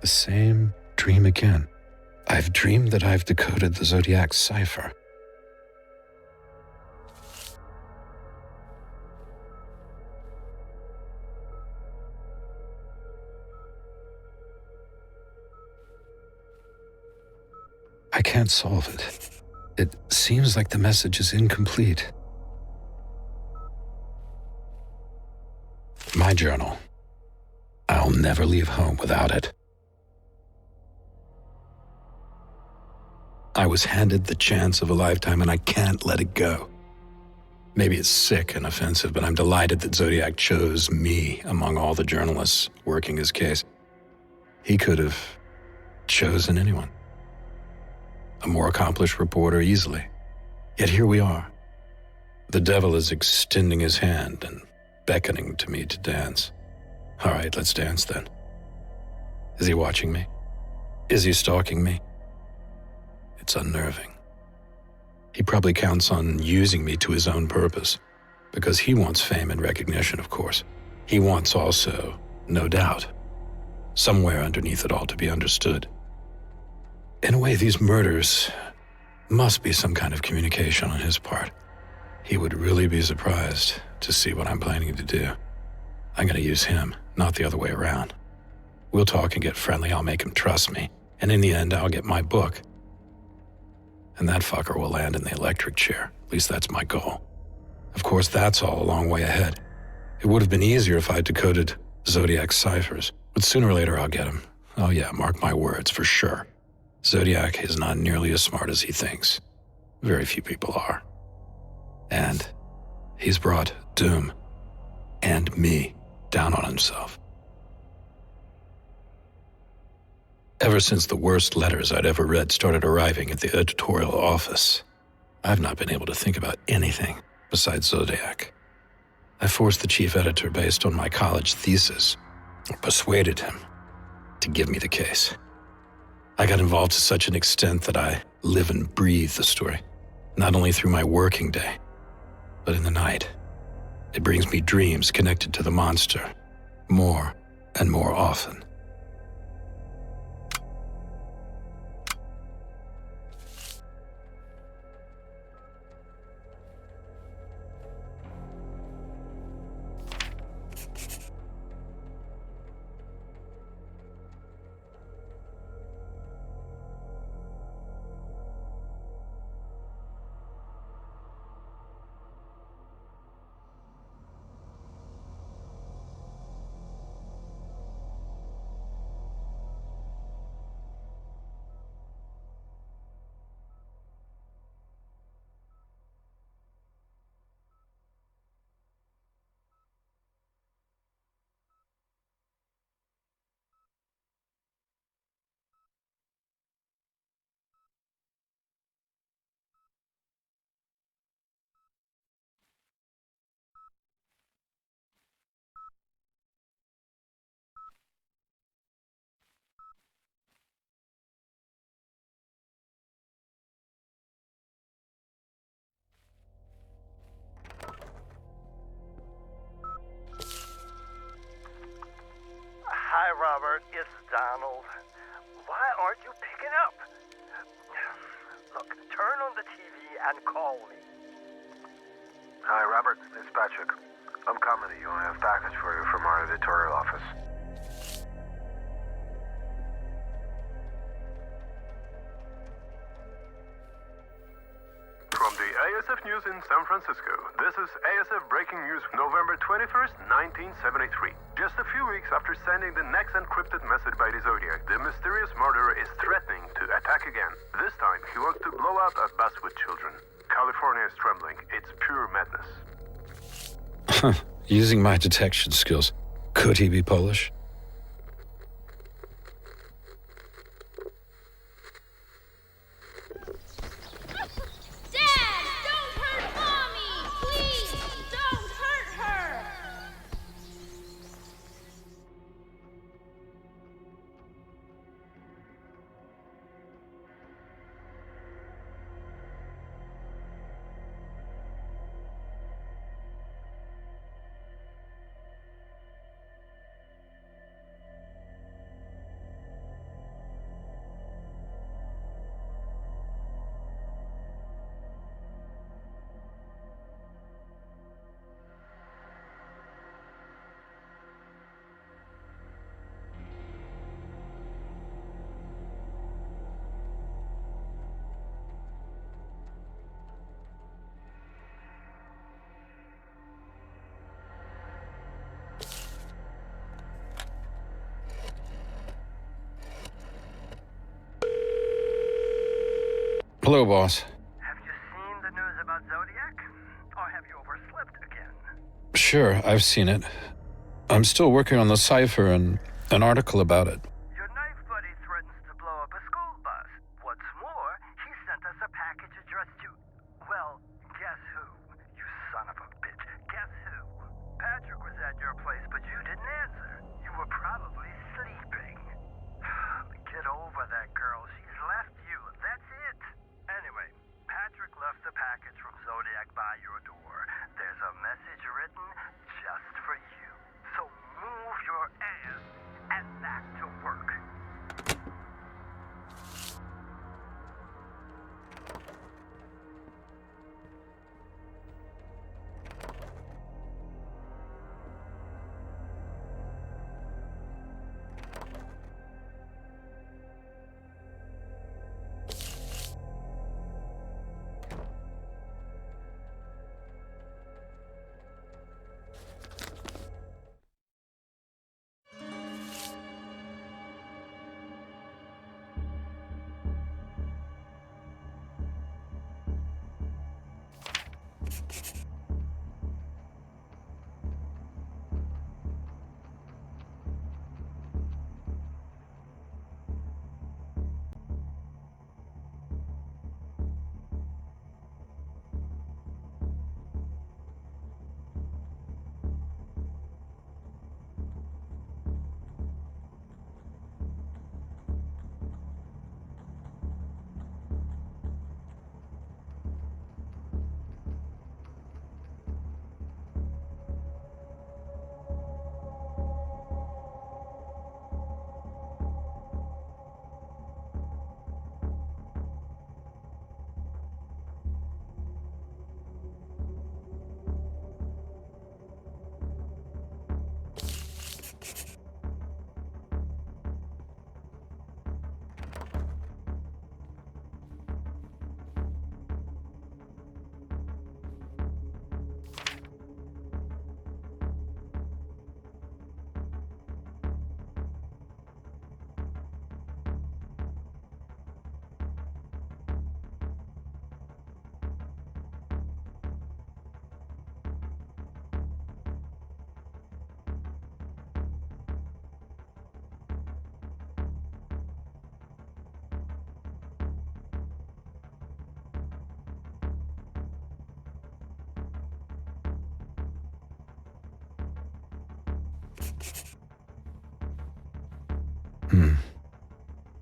The same dream again. I've dreamed that I've decoded the Zodiac cipher. I can't solve it. It seems like the message is incomplete. My journal. I'll never leave home without it. I was handed the chance of a lifetime and I can't let it go. Maybe it's sick and offensive, but I'm delighted that Zodiac chose me among all the journalists working his case. He could have chosen anyone. A more accomplished reporter easily. Yet here we are. The devil is extending his hand and beckoning to me to dance. All right, let's dance then. Is he watching me? Is he stalking me? It's unnerving. He probably counts on using me to his own purpose, because he wants fame and recognition, of course. He wants also, no doubt, somewhere underneath it all to be understood. In a way, these murders must be some kind of communication on his part. He would really be surprised to see what I'm planning to do. I'm going to use him, not the other way around. We'll talk and get friendly, I'll make him trust me, and in the end, I'll get my book. And that fucker will land in the electric chair. At least that's my goal. Of course, that's all a long way ahead. It would have been easier if I'd decoded Zodiac ciphers, but sooner or later I'll get him. Oh yeah, mark my words, for sure. Zodiac is not nearly as smart as he thinks. Very few people are. And he's brought doom and me down on himself. Ever since the worst letters I'd ever read started arriving at the editorial office, I've not been able to think about anything besides Zodiac. I forced the chief editor based on my college thesis, or persuaded him to give me the case. I got involved to such an extent that I live and breathe the story, not only through my working day, but in the night. It brings me dreams connected to the monster, more and more often. Hi, Robert. It's Donald. Why aren't you picking up? Look, turn on the TV and call me. Hi, Robert. It's Patrick. I'm coming to you. I have a package for you from our editorial office. From the ASF News in San Francisco, this is ASF Breaking News, November 21st, 1973. Just a few weeks after sending the next encrypted message by the Zodiac, the mysterious murderer is threatening to attack again. This time, he wants to blow up a bus with children. California is trembling. It's pure madness. Using my detection skills, could he be Polish? Hello, boss. Have you seen the news about Zodiac? Or have you overslept again? Sure, I've seen it. I'm still working on the cipher and an article about it. Your knife buddy threatens to blow up a school bus. What's more, he sent us a package addressed to... Well, guess who? You son of a bitch. Guess who? Patrick was at your place, but you didn't answer. You were probably sleeping. Get over that girl. She's left you. That's it. Anyway, Patrick left the package from Zodiac by your door. There's a message written just for you. So move your ass and back to work.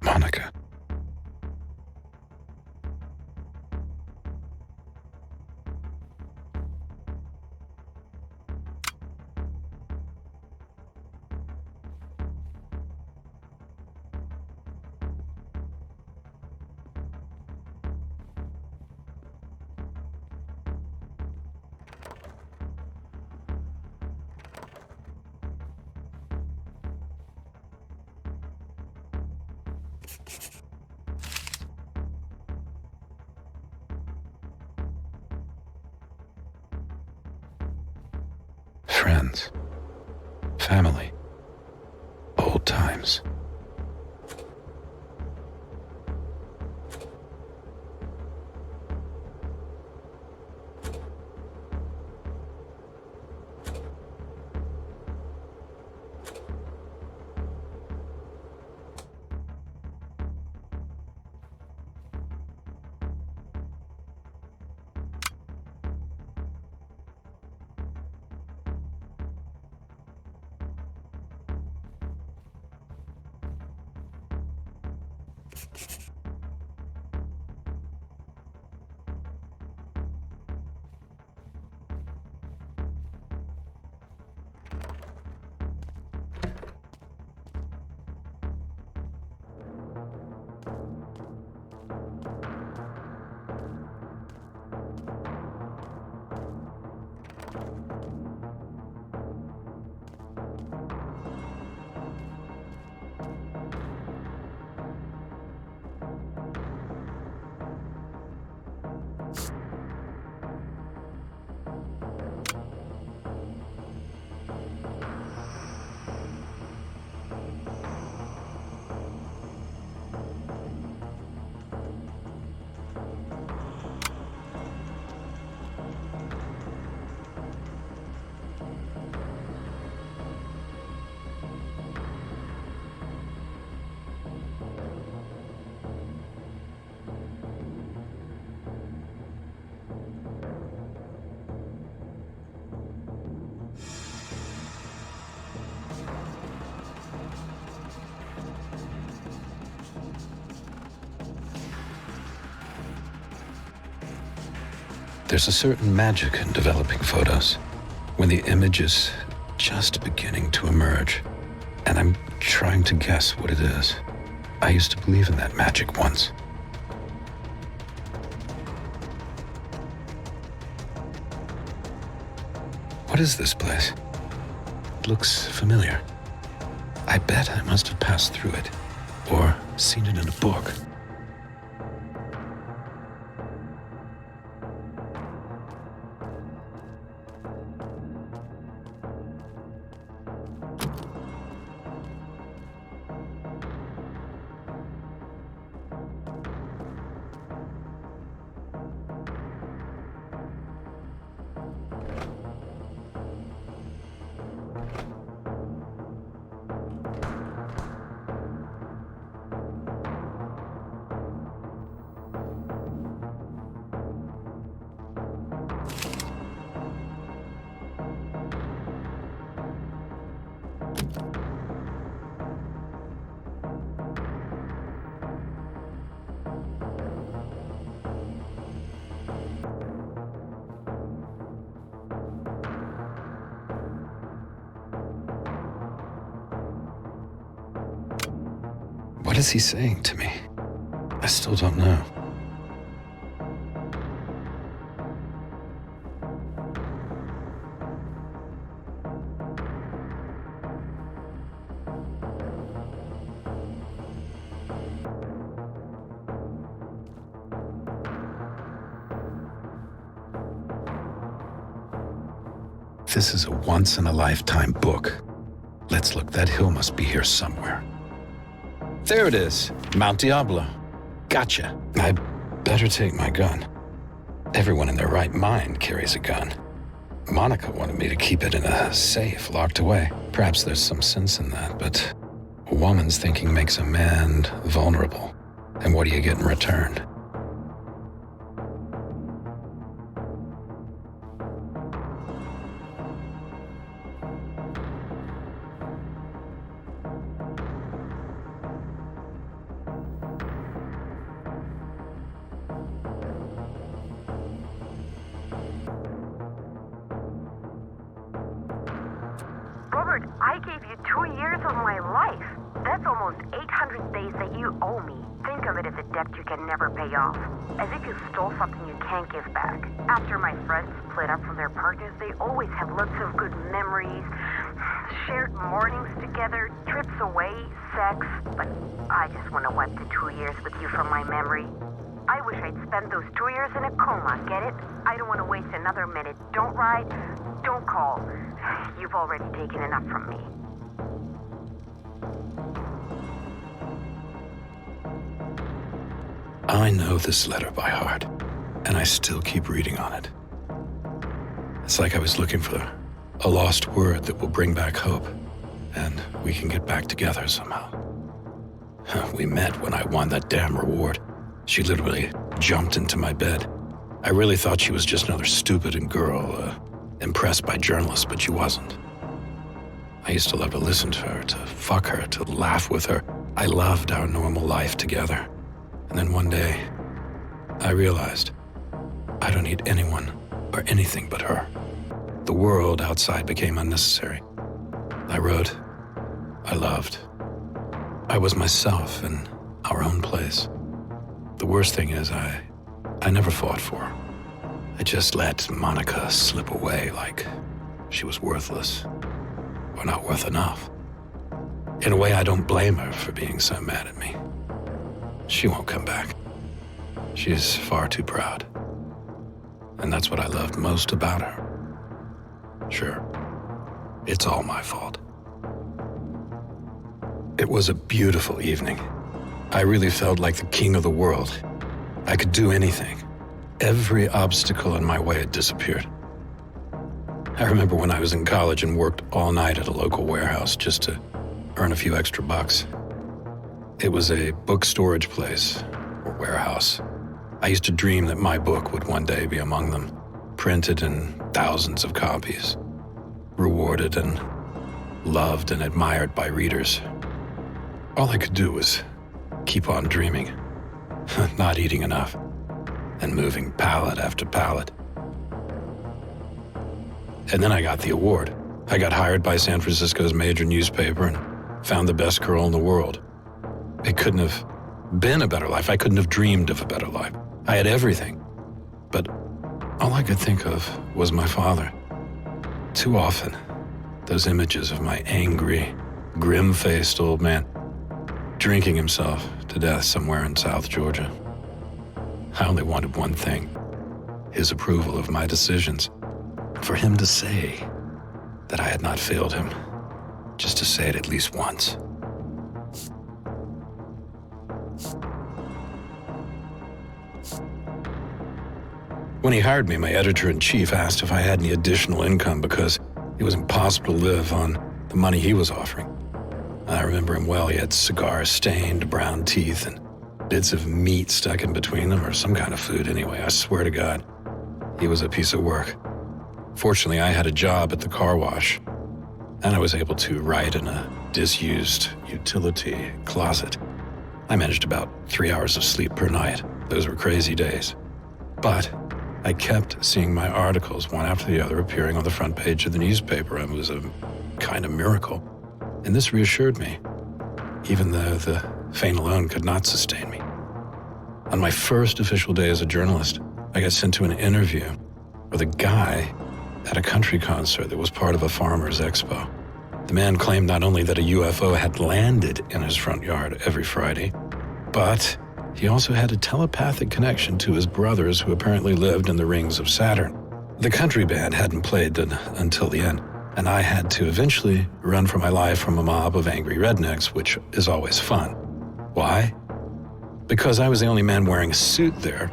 Monica. Friends. Family. Old times. There's a certain magic in developing photos, when the image is just beginning to emerge, and I'm trying to guess what it is. I used to believe in that magic once. What is this place? It looks familiar. I bet I must have passed through it, or seen it in a book. What is he saying to me? I still don't know. This is a once-in-a-lifetime book. Let's look, that hill must be here somewhere. There it is, Mount Diablo. Gotcha. I better take my gun. Everyone in their right mind carries a gun. Monica wanted me to keep it in a safe, locked away. Perhaps there's some sense in that, but a woman's thinking makes a man vulnerable. And what do you get in return? Robert, I gave you 2 years of my life. That's almost 800 days that you owe me. Think of it as a debt you can never pay off. As if you stole something you can't give back. After my friends split up from their partners, they always have lots of good memories, shared mornings together, trips away, sex. But I just want to wipe the 2 years with you from my memory. I wish I'd spent those 2 years in a coma, get it? I don't want to waste another minute. Don't write, don't call. You've already taken enough from me. I know this letter by heart, and I still keep reading on it. It's like I was looking for a lost word that will bring back hope, and we can get back together somehow. We met when I won that damn reward. She literally jumped into my bed. I really thought she was just another stupid girl, impressed by journalists, but she wasn't. I used to love to listen to her, to fuck her, to laugh with her. I loved our normal life together. And then one day, I realized I don't need anyone or anything but her. The world outside became unnecessary. I wrote, I loved. I was myself in our own place. The worst thing is I never fought for her. I just let Monica slip away like she was worthless or not worth enough. In a way, I don't blame her for being so mad at me. She won't come back. She's far too proud. And that's what I loved most about her. Sure, it's all my fault. It was a beautiful evening. I really felt like the king of the world. I could do anything. Every obstacle in my way had disappeared. I remember when I was in college and worked all night at a local warehouse just to earn a few extra bucks. It was a book storage place, or warehouse. I used to dream that my book would one day be among them, printed in thousands of copies, rewarded and loved and admired by readers. All I could do was keep on dreaming, not eating enough, and moving pallet after pallet, And then I got the award. I got hired by San Francisco's major newspaper and found the best girl in the world. It couldn't have been a better life. I couldn't have dreamed of a better life. I had everything. But all I could think of was my father. Too often, those images of my angry, grim-faced old man drinking himself to death somewhere in South Georgia. I only wanted one thing, his approval of my decisions. For him to say that I had not failed him, just to say it at least once. When he hired me, my editor-in-chief asked if I had any additional income because it was impossible to live on the money he was offering. I remember him well. He had cigar-stained brown teeth and bits of meat stuck in between them, or some kind of food anyway. I swear to God, he was a piece of work. Fortunately, I had a job at the car wash, and I was able to write in a disused utility closet. I managed about 3 hours of sleep per night. Those were crazy days. But I kept seeing my articles, one after the other, appearing on the front page of the newspaper. It was a kind of miracle. And this reassured me, even though the fame alone could not sustain me. On my first official day as a journalist, I got sent to an interview with a guy at a country concert that was part of a farmer's expo. The man claimed not only that a UFO had landed in his front yard every Friday, but he also had a telepathic connection to his brothers who apparently lived in the rings of Saturn. The country band hadn't played until the end, and I had to eventually run for my life from a mob of angry rednecks, which is always fun. Why? Because I was the only man wearing a suit there.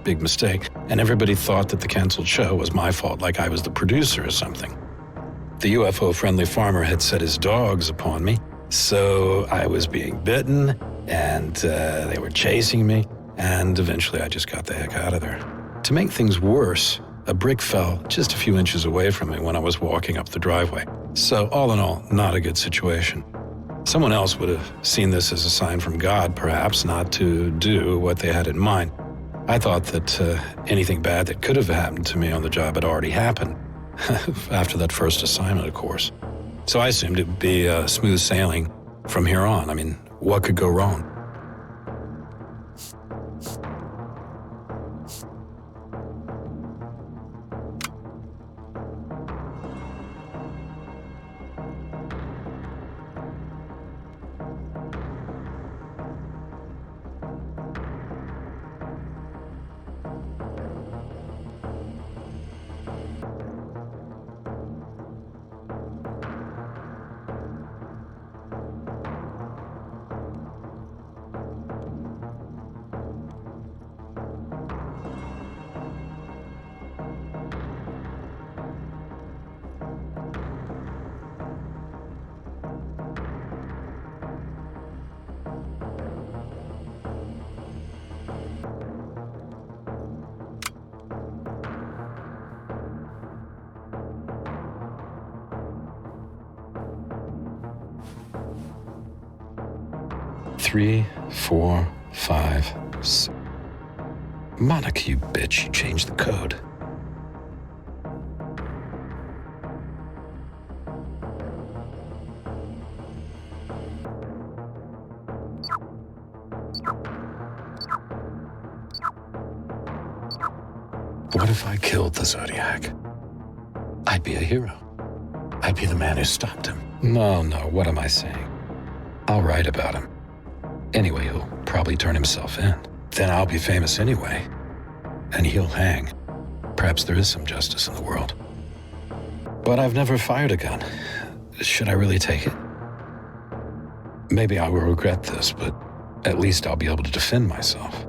Big mistake. And everybody thought that the canceled show was my fault, like I was the producer or something. The UFO-friendly farmer had set his dogs upon me, so I was being bitten, and they were chasing me, and eventually I just got the heck out of there. To make things worse, a brick fell just a few inches away from me when I was walking up the driveway. So all in all, not a good situation. Someone else would have seen this as a sign from God, perhaps, not to do what they had in mind. I thought that anything bad that could have happened to me on the job had already happened, after that first assignment, of course. So I assumed it would be smooth sailing from here on. I mean, what could go wrong? Three, 4, 5, 6. Monica, you bitch, you changed the code. What if I killed the Zodiac? I'd be a hero. I'd be the man who stopped him. No, what am I saying? I'll write about him. Anyway, he'll probably turn himself in. Then I'll be famous anyway. And he'll hang. Perhaps there is some justice in the world. But I've never fired a gun. Should I really take it? Maybe I will regret this, but at least I'll be able to defend myself.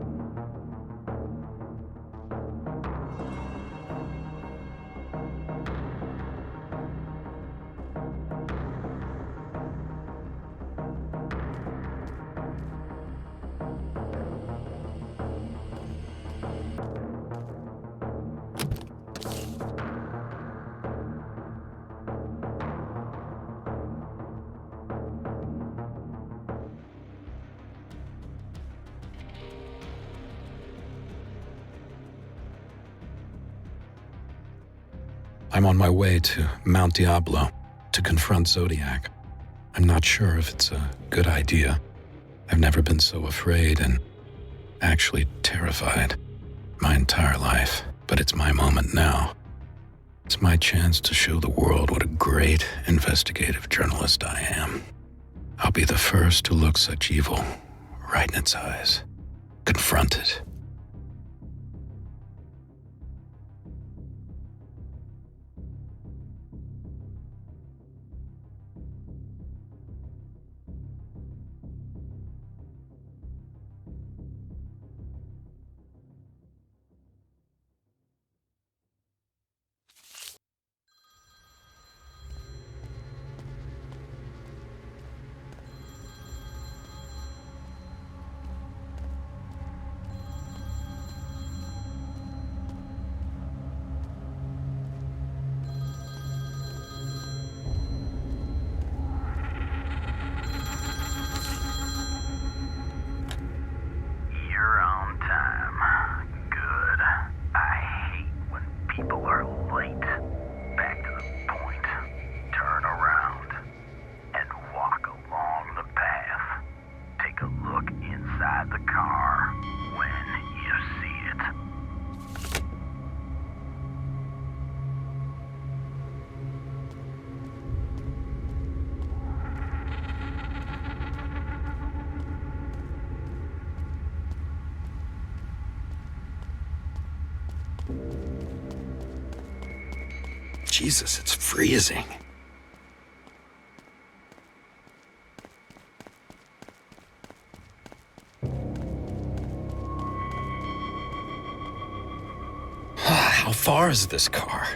I'm on my way to Mount Diablo to confront Zodiac. I'm not sure if it's a good idea. I've never been so afraid and actually terrified my entire life, but it's my moment now. It's my chance to show the world what a great investigative journalist I am. I'll be the first to look such evil right in its eyes, confront it. Jesus, it's freezing. How far is this car?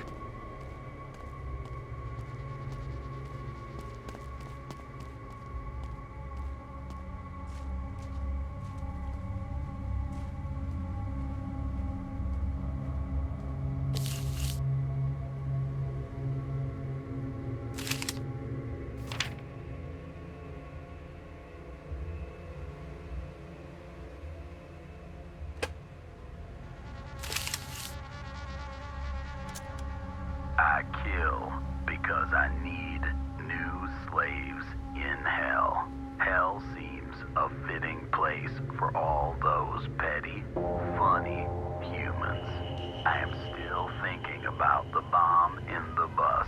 I kill because I need new slaves in hell. Hell seems a fitting place for all those petty, funny humans. I am still thinking about the bomb in the bus.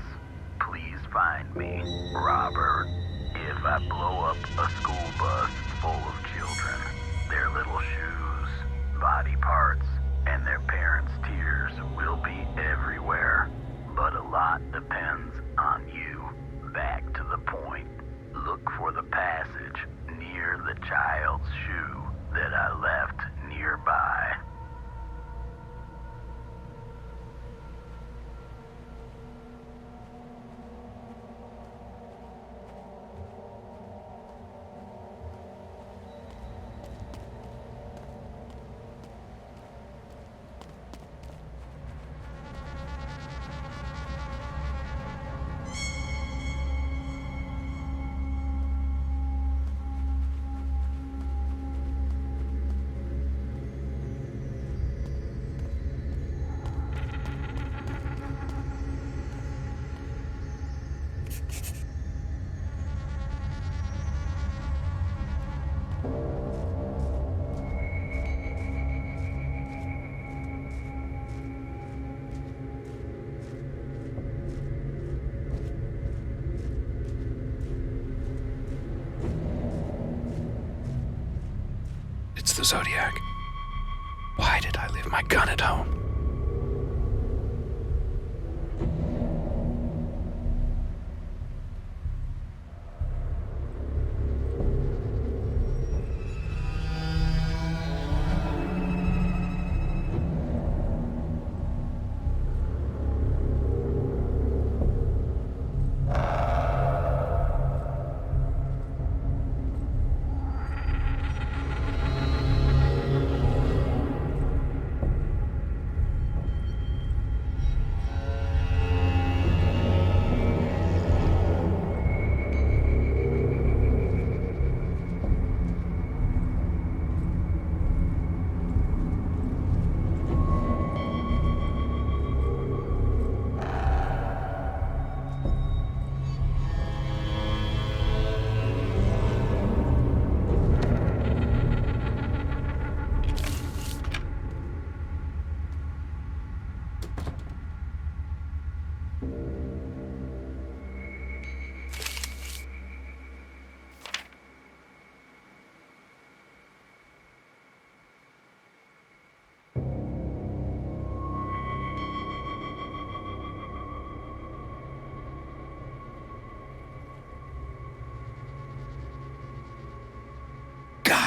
Please find me, Robert. If I blow up a school bus full of children, their little shoes, body parts, and their parents' tears will be everywhere. But a lot depends on you. Back to the point. Look for the passage near the child's shoe that I left nearby. It's the Zodiac. Why did I leave my gun at home?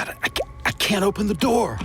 God, I can't open the door.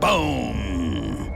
Boom!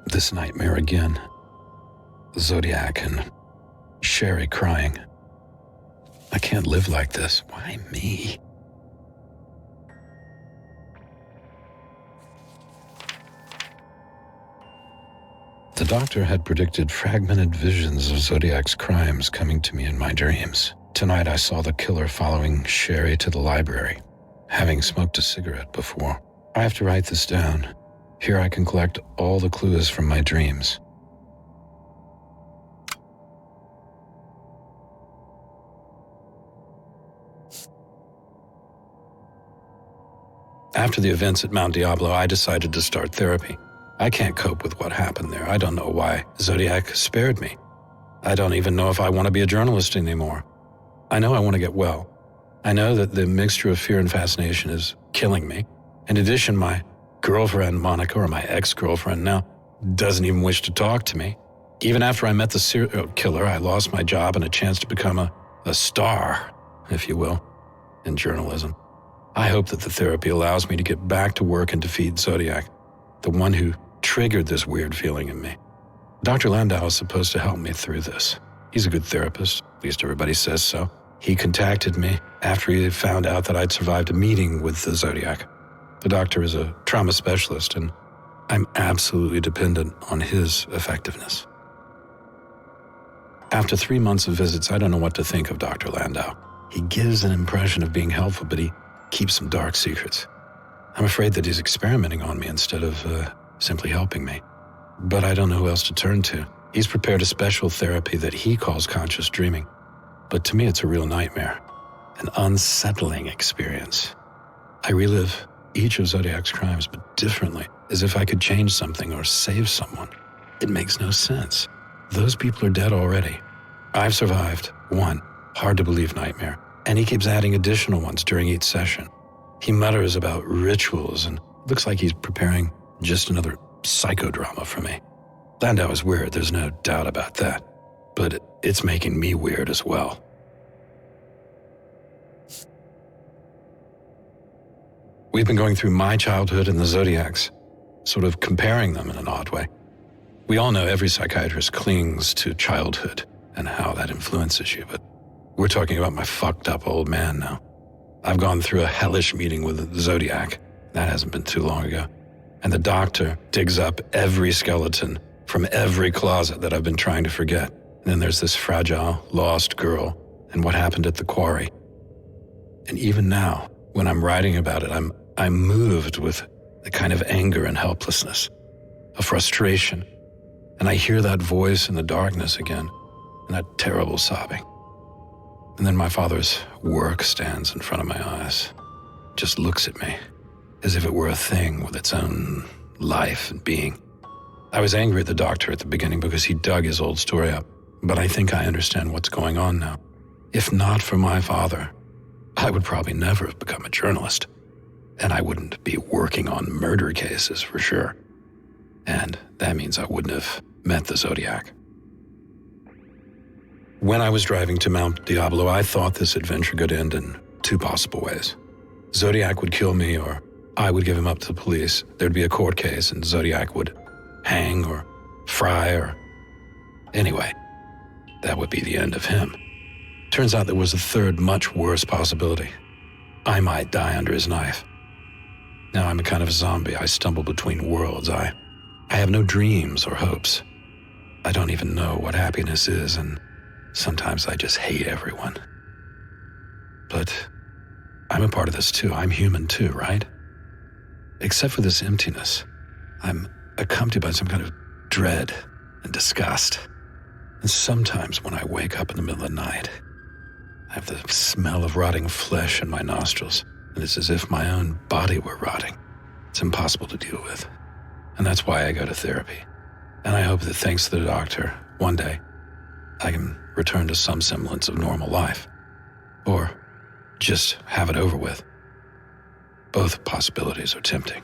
This nightmare again. Zodiac and Sherry crying. I can't live like this. Why me? The doctor had predicted fragmented visions of Zodiac's crimes coming to me in my dreams. Tonight I saw the killer following Sherry to the library, having smoked a cigarette before. I have to write this down. Here I can collect all the clues from my dreams. After the events at Mount Diablo, I decided to start therapy. I can't cope with what happened there. I don't know why Zodiac spared me. I don't even know if I want to be a journalist anymore. I know I want to get well. I know that the mixture of fear and fascination is killing me. In addition, my girlfriend, Monica, or my ex-girlfriend now, doesn't even wish to talk to me. Even after I met the serial killer, I lost my job and a chance to become a star, if you will, in journalism. I hope that the therapy allows me to get back to work and defeat Zodiac, the one who triggered this weird feeling in me. Dr. Landau is supposed to help me through this. He's a good therapist, at least everybody says so. He contacted me after he found out that I'd survived a meeting with the Zodiac. The doctor is a trauma specialist, and I'm absolutely dependent on his effectiveness. After 3 months of visits, I don't know what to think of Dr. Landau. He gives an impression of being helpful, but he keeps some dark secrets. I'm afraid that he's experimenting on me instead of simply helping me. But I don't know who else to turn to. He's prepared a special therapy that he calls conscious dreaming. But to me, it's a real nightmare, an unsettling experience. I relive each of Zodiac's crimes, but differently, as if I could change something or save someone. It makes no sense. Those people are dead already. I've survived one hard-to-believe nightmare, and he keeps adding additional ones during each session. He mutters about rituals, and looks like he's preparing just another psychodrama for me. Landau is weird, there's no doubt about that, but it's making me weird as well. We've been going through my childhood and the Zodiac's, sort of comparing them in an odd way. We all know every psychiatrist clings to childhood and how that influences you, but we're talking about my fucked up old man now. I've gone through a hellish meeting with Zodiac. That hasn't been too long ago. And the doctor digs up every skeleton from every closet that I've been trying to forget. And then there's this fragile, lost girl and what happened at the quarry. And even now, when I'm writing about it, I'm moved with a kind of anger and helplessness, a frustration. And I hear that voice in the darkness again, and that terrible sobbing. And then my father's work stands in front of my eyes, just looks at me, as if it were a thing with its own life and being. I was angry at the doctor at the beginning because he dug his old story up, but I think I understand what's going on now. If not for my father, I would probably never have become a journalist, and I wouldn't be working on murder cases for sure. And that means I wouldn't have met the Zodiac. When I was driving to Mount Diablo, I thought this adventure could end in two possible ways. Zodiac would kill me, or I would give him up to the police. There'd be a court case, and Zodiac would hang or fry or... Anyway, that would be the end of him. Turns out there was a third, much worse possibility. I might die under his knife. Now I'm a kind of zombie. I stumble between worlds. I have no dreams or hopes. I don't even know what happiness is, and sometimes I just hate everyone. But I'm a part of this too. I'm human too, right? Except for this emptiness. I'm accompanied by some kind of dread and disgust. And sometimes when I wake up in the middle of the night, I have the smell of rotting flesh in my nostrils, and it's as if my own body were rotting. It's impossible to deal with. And that's why I go to therapy. And I hope that thanks to the doctor, one day, I can return to some semblance of normal life. Or just have it over with. Both possibilities are tempting.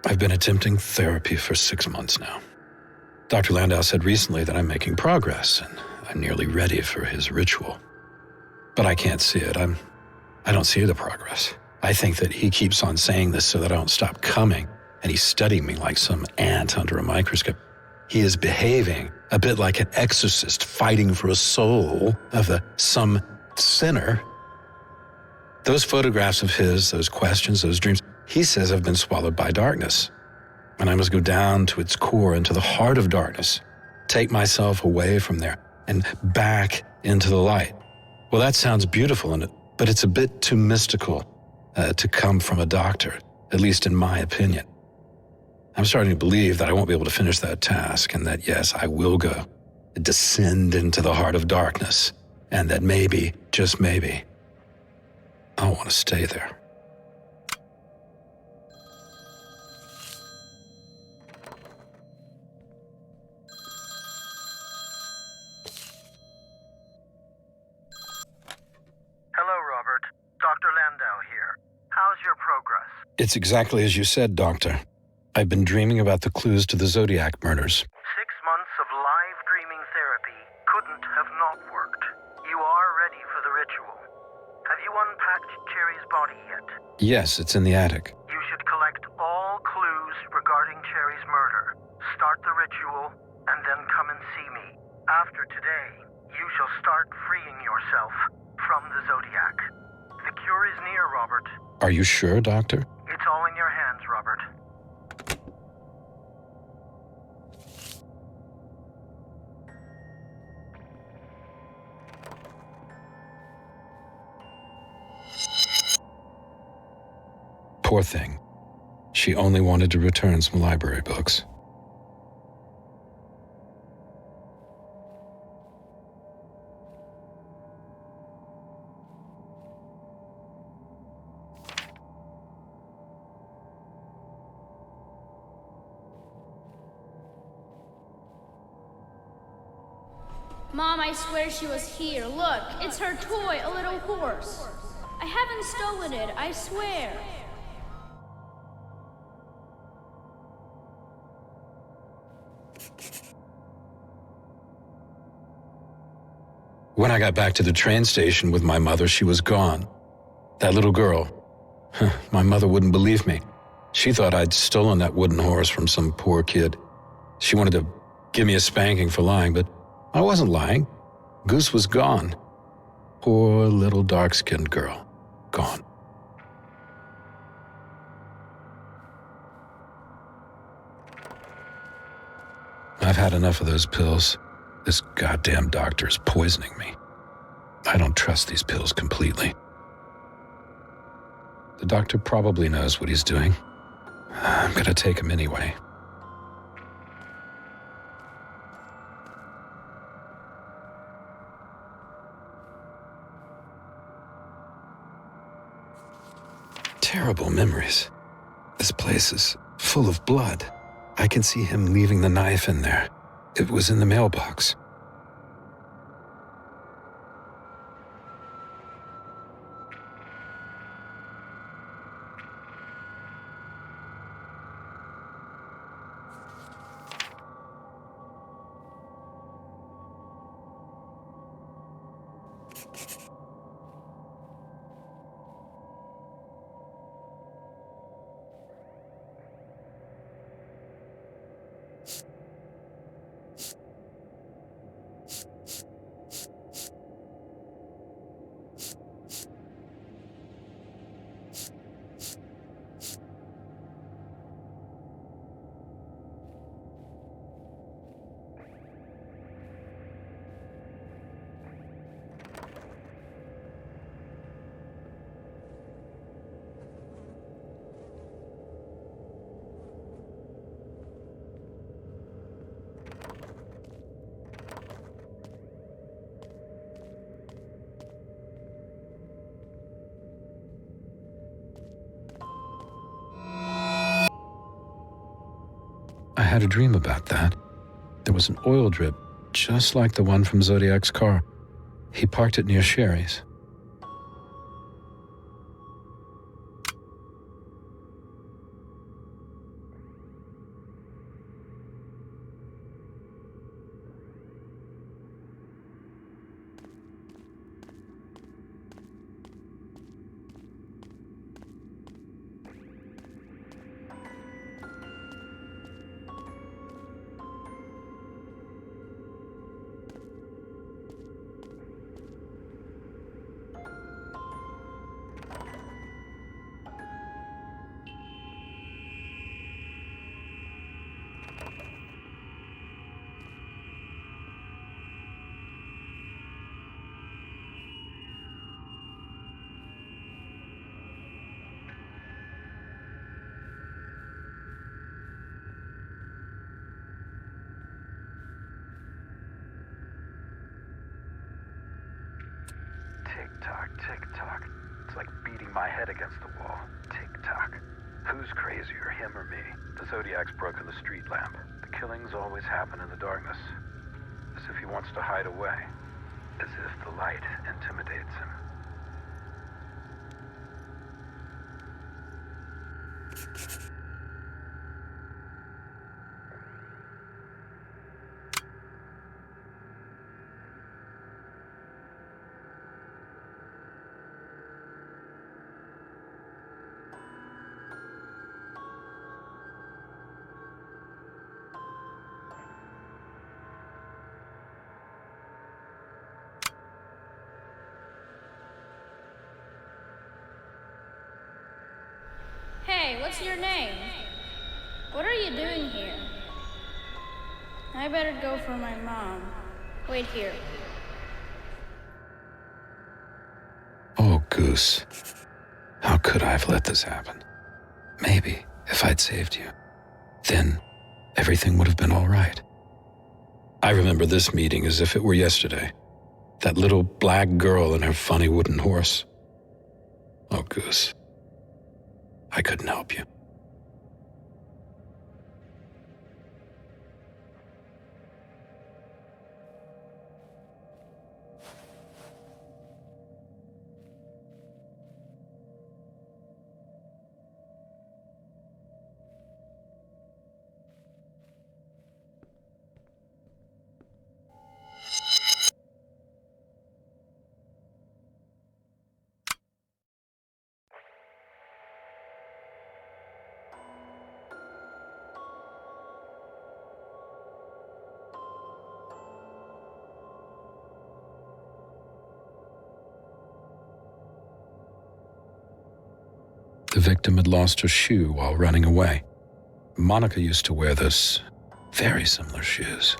I've been attempting therapy for 6 months now. Dr. Landau said recently that I'm making progress, and I'm nearly ready for his ritual. But I can't see it. I don't see the progress. I think that he keeps on saying this so that I don't stop coming, and he's studying me like some ant under a microscope. He is behaving a bit like an exorcist fighting for a soul of some sinner. Those photographs of his, those questions, those dreams, he says have been swallowed by darkness. And I must go down to its core, into the heart of darkness, take myself away from there and back into the light. Well, that sounds beautiful, but it's a bit too mystical to come from a doctor, at least in my opinion. I'm starting to believe that I won't be able to finish that task, and that, yes, I will go descend into the heart of darkness, and that maybe, just maybe, I'll want to stay there. Hello, Robert. Dr. Landau here. How's your progress? It's exactly as you said, Doctor. I've been dreaming about the clues to the Zodiac murders. 6 months of live dreaming therapy couldn't have not worked. You are ready for the ritual. Have you unpacked Cherry's body yet? Yes, it's in the attic. You should collect all clues regarding Cherry's murder. Start the ritual, and then come and see me. After today, you shall start freeing yourself from the Zodiac. The cure is near, Robert. Are you sure, Doctor? It's all in your hands, Robert. Poor thing. She only wanted to return some library books. Mom, I swear she was here. Look, it's her toy, a little horse. I haven't stolen it, I swear. When I got back to the train station with my mother, she was gone. That little girl. My mother wouldn't believe me. She thought I'd stolen that wooden horse from some poor kid. She wanted to give me a spanking for lying, but I wasn't lying. Goose was gone. Poor little dark-skinned girl. Gone. I've had enough of those pills. This goddamn doctor is poisoning me. I don't trust these pills completely. The doctor probably knows what he's doing. I'm gonna take him anyway. Terrible memories. This place is full of blood. I can see him leaving the knife in there. It was in the mailbox. I had a dream about that. There was an oil drip, just like the one from Zodiac's car. He parked it near Sherry's. Tick-tock, tick-tock. It's like beating my head against the wall. Tick-tock. Who's crazier, him or me? The Zodiac's broken the street lamp. The killings always happen in the darkness. As if he wants to hide away. As if the light intimidates him. Hey, what's your name? What are you doing here? I better go for my mom. Wait here. Oh, Goose. How could I have let this happen? Maybe, if I'd saved you, then everything would have been all right. I remember this meeting as if it were yesterday. That little black girl and her funny wooden horse. Oh, Goose. I couldn't help you. The victim had lost her shoe while running away. Monica used to wear those very similar shoes.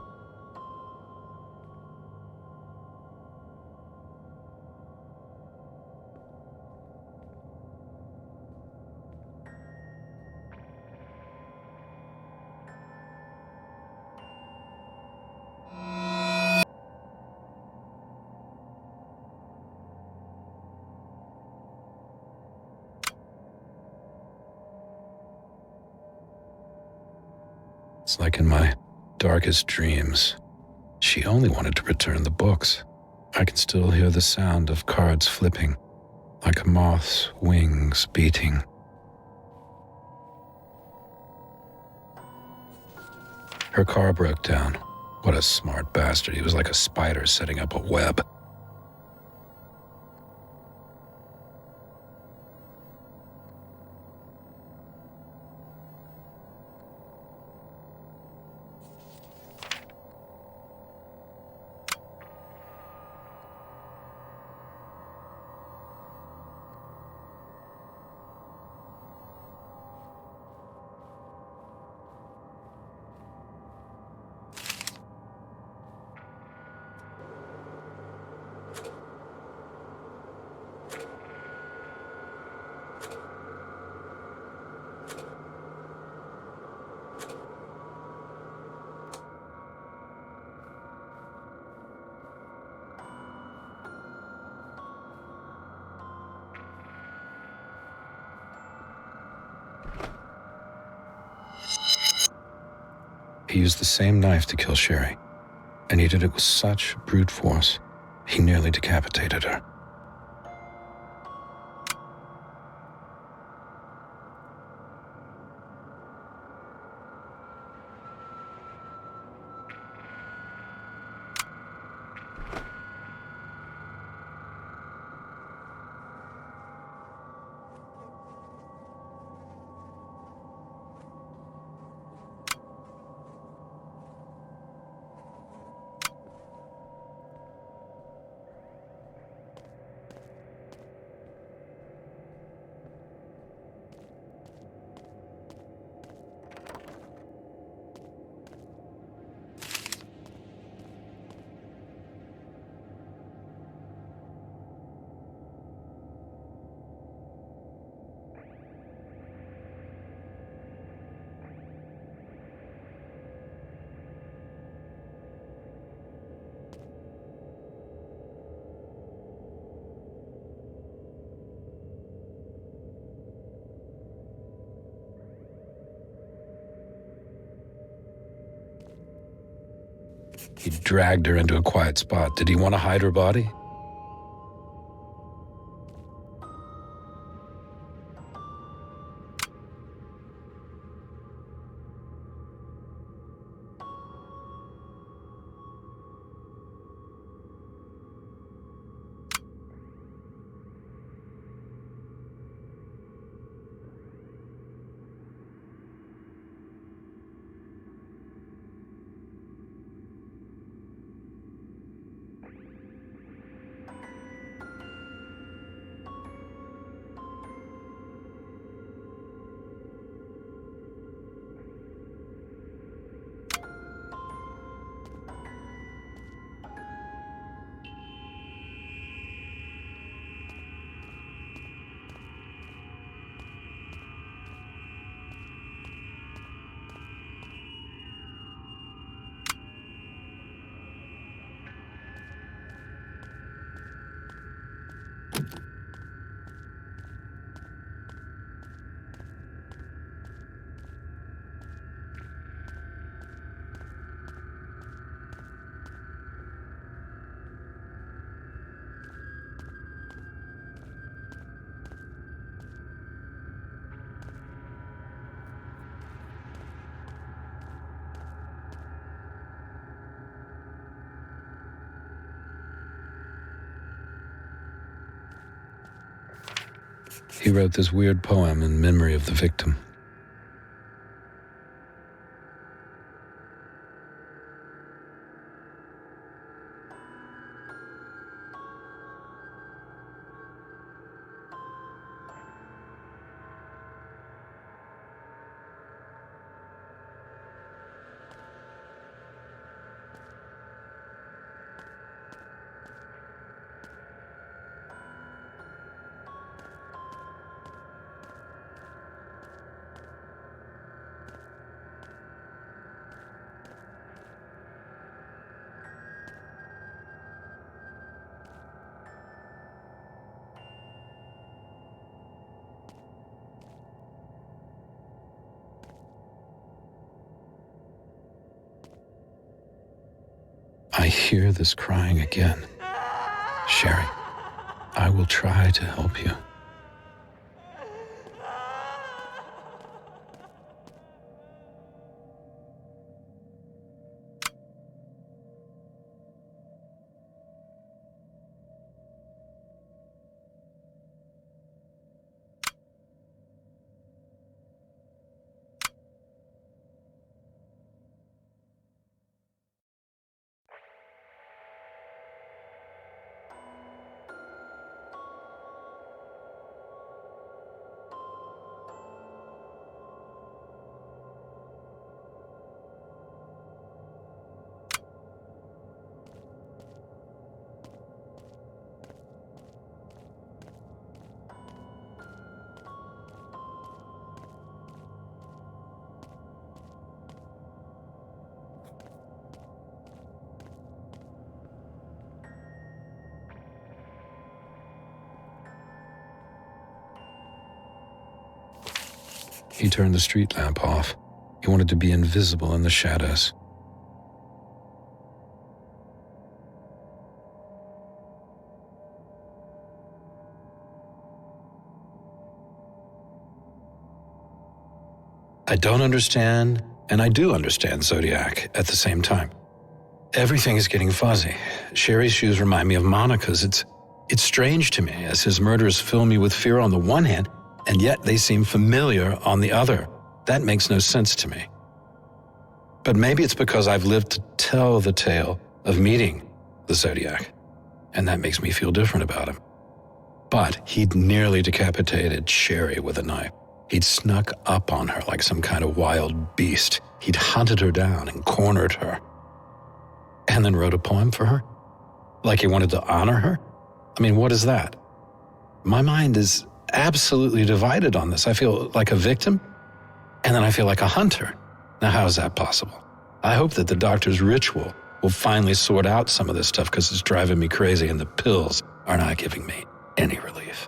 It's like in my darkest dreams, she only wanted to return the books. I can still hear the sound of cards flipping, like a moth's wings beating. Her car broke down. What a smart bastard. He was like a spider setting up a web. He used the same knife to kill Sherry, and he did it with such brute force, he nearly decapitated her. He dragged her into a quiet spot. Did he want to hide her body? He wrote this weird poem in memory of the victim. I hear this crying again. Sherry, I will try to help you. He turned the street lamp off. He wanted to be invisible in the shadows. I don't understand, and I do understand Zodiac at the same time. Everything is getting fuzzy. Sherry's shoes remind me of Monica's. It's strange to me as his murders fill me with fear on the one hand, and yet they seem familiar on the other. That makes no sense to me. But maybe it's because I've lived to tell the tale of meeting the Zodiac, and that makes me feel different about him. But he'd nearly decapitated Sherry with a knife. He'd snuck up on her like some kind of wild beast. He'd hunted her down and cornered her. And then wrote a poem for her? Like he wanted to honor her? I mean, what is that? My mind is absolutely divided on this. I feel like a victim, and then I feel like a hunter. Now, how is that possible? I hope that the doctor's ritual will finally sort out some of this stuff because it's driving me crazy and the pills are not giving me any relief.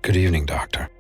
Good evening, Doctor.